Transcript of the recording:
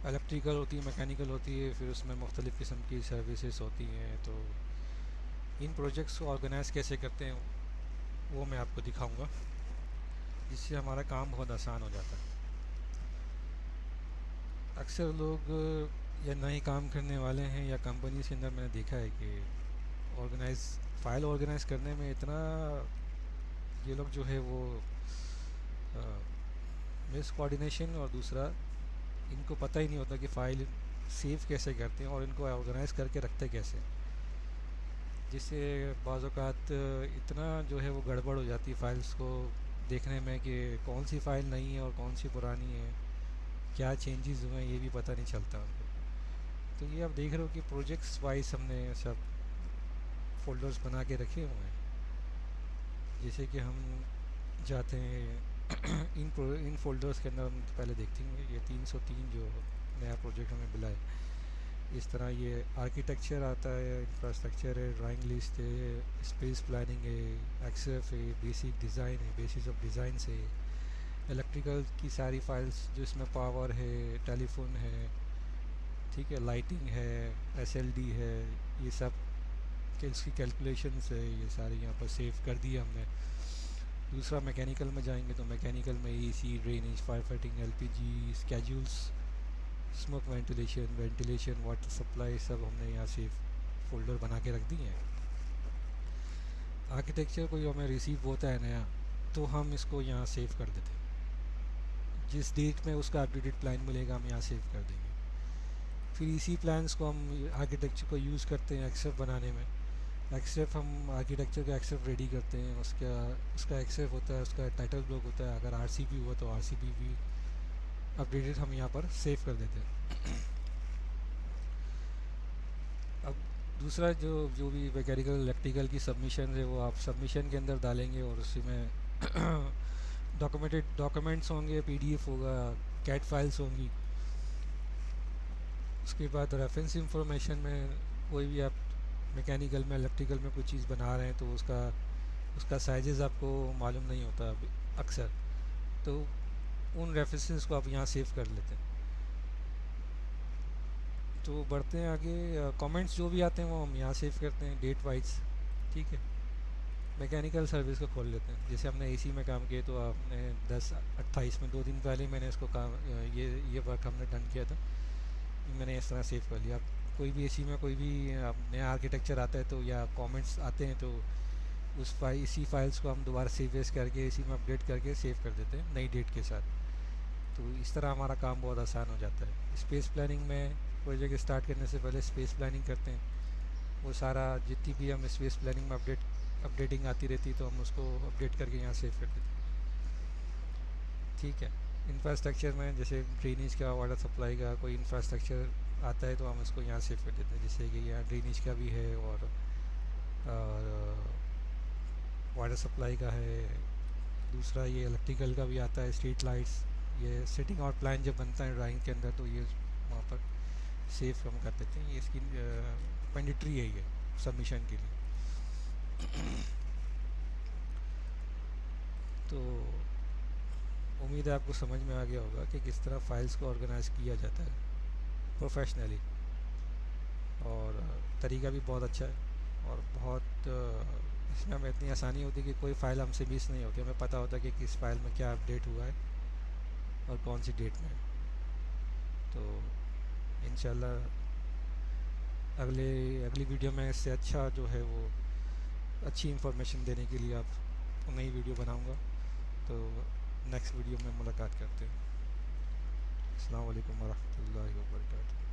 Electrical होती है, mechanical होती है, फिर उसमें मुख्तलिफ़ किस्म की सर्विसेज होती हैं। तो इन प्रोजेक्ट्स को ऑर्गेनाइज़ कैसे करते हैं वो मैं आपको दिखाऊंगा, जिससे हमारा काम बहुत आसान हो जाता है। अक्सर लोग या नए काम करने वाले हैं या कंपनीज के अंदर मैंने देखा है कि ऑर्गेनाइज फ़ाइल ऑर्गेनाइज़ करने में इतना ये लोग जो है वो मिस कोऑर्डिनेशन, और दूसरा इनको पता ही नहीं होता कि फ़ाइल सेव कैसे करते हैं और इनको ऑर्गेनाइज़ करके रखते कैसे, जिससे बाज़ औक़ात इतना जो है वो गड़बड़ हो जाती है फ़ाइल्स को देखने में कि कौन सी फ़ाइल नई है और कौन सी पुरानी है, क्या चेंजेस हुए हैं ये भी पता नहीं चलता उनको। तो ये आप देख रहे हो कि प्रोजेक्ट्स वाइज हमने सब फ़ोल्डर्स बना के रखे हुए हैं। जैसे कि हम जाते हैं इन फ़ोल्डर्स के अंदर, हम पहले देखते हैं ये 303 जो नया प्रोजेक्ट हमें मिला है। इस तरह ये आर्किटेक्चर आता है, इंफ्रास्ट्रक्चर है, ड्राइंग लिस्ट है, स्पेस प्लानिंग है, एक्सएफ है, बेसिक डिज़ाइन है, बेसिस ऑफ डिज़ाइन है, इलेक्ट्रिकल की सारी फाइल्स जो इसमें पावर है, टेलीफोन है, ठीक है, लाइटिंग है, एसएलडी है, ये सब के इसकी कैलकुलेशंस है, ये सारी यहाँ पर सेव कर दी हमने। दूसरा मैकेनिकल में जाएंगे तो मैकेनिकल में AC, drainage, fire fighting, LPG, schedules, smoke ventilation, water supply, सब हमने यहाँ सेव फोल्डर बना के रख दिए हैं। आर्किटेक्चर कोई हमें रिसीव होता है नया तो हम इसको यहाँ सेव कर देते हैं। जिस डेट में उसका अपडेटेड प्लान मिलेगा हम यहाँ सेव कर देंगे। फिर इसी प्लान्स को हम आर्किटेक्चर को यूज़ करते हैं एक्सेफ बनाने में। एक्सेफ हम आर्किटेक्चर का एक्सेफ रेडी करते हैं, उसका एक्सेफ होता है, उसका टाइटल ब्लॉक होता है। अगर आरसीपी हुआ तो आरसीपी भी अपडेटेड हम यहाँ पर सेव कर देते हैं। अब दूसरा जो जो भी मैकेनिकल इलेक्ट्रिकल की सबमिशन है वो आप सबमिशन के अंदर डालेंगे और उसी में डॉक्यूमेंट्स होंगे, पीडीएफ होगा, कैट फाइल्स होंगी। उसके बाद रेफरेंस इंफॉर्मेशन में कोई भी आप मैकेनिकल में इलेक्ट्रिकल में कोई चीज़ बना रहे हैं तो उसका साइजेस आपको मालूम नहीं होता अक्सर, तो उन रेफरेंसेस को आप यहाँ सेव कर लेते हैं। तो बढ़ते हैं आगे, कमेंट्स जो भी आते हैं वो हम यहाँ सेव करते हैं डेट वाइज, ठीक है। मैकेनिकल सर्विस को खोल लेते हैं। जैसे हमने एसी में काम किया तो आपने 10/28 में 2 दिन पहले मैंने इसको काम ये वर्क हमने डन किया था, मैंने इस तरह सेव कर लिया। आप कोई भी एसी में कोई भी नया आर्किटेक्चर आता है तो या कमेंट्स आते हैं तो इसी फाइल्स को हम दोबारा सेव वेस करके इसी में अपडेट करके सेव कर देते हैं नई डेट के साथ। तो इस तरह हमारा काम बहुत आसान हो जाता है। स्पेस प्लानिंग में प्रोजेक्ट स्टार्ट करने से पहले स्पेस प्लानिंग करते हैं, वो सारा जितनी भी हम स्पेस प्लानिंग में अपडेटिंग आती रहती तो हम उसको अपडेट करके यहाँ सेव कर देते, ठीक है। इंफ्रास्ट्रक्चर में जैसे ड्रेनेज का, वाटर सप्लाई का कोई इंफ्रास्ट्रक्चर आता है तो हम उसको यहाँ सेव कर देते हैं। जैसे कि यहाँ ड्रेनेज का भी है और वाटर सप्लाई का है। दूसरा ये इलेक्ट्रिकल का भी आता है, स्ट्रीट लाइट्स, ये सेटिंग और प्लान जब बनता है ड्राइंग के अंदर तो ये वहाँ पर सेव हम कर देते हैं। ये इसकी मैंडेटरी है ये सबमिशन के लिए। तो उम्मीद है आपको समझ में आ गया होगा कि किस तरह फाइल्स को ऑर्गेनाइज़ किया जाता है प्रोफेशनली, और तरीका भी बहुत अच्छा है और बहुत इसमें हमें इतनी आसानी होती है कि कोई फ़ाइल हमसे मिस नहीं होती। हमें पता होता है कि किस फाइल में क्या अपडेट हुआ है और कौन सी डेट में। तो इंशाल्लाह अगली वीडियो में इससे अच्छा जो है वो अच्छी इंफॉर्मेशन देने के लिए आप नई वीडियो बनाऊंगा। तो नेक्स्ट वीडियो में मुलाकात करते हैं। अस्सलाम वालेकुम वरहमतुल्लाहि वबरकातुहू।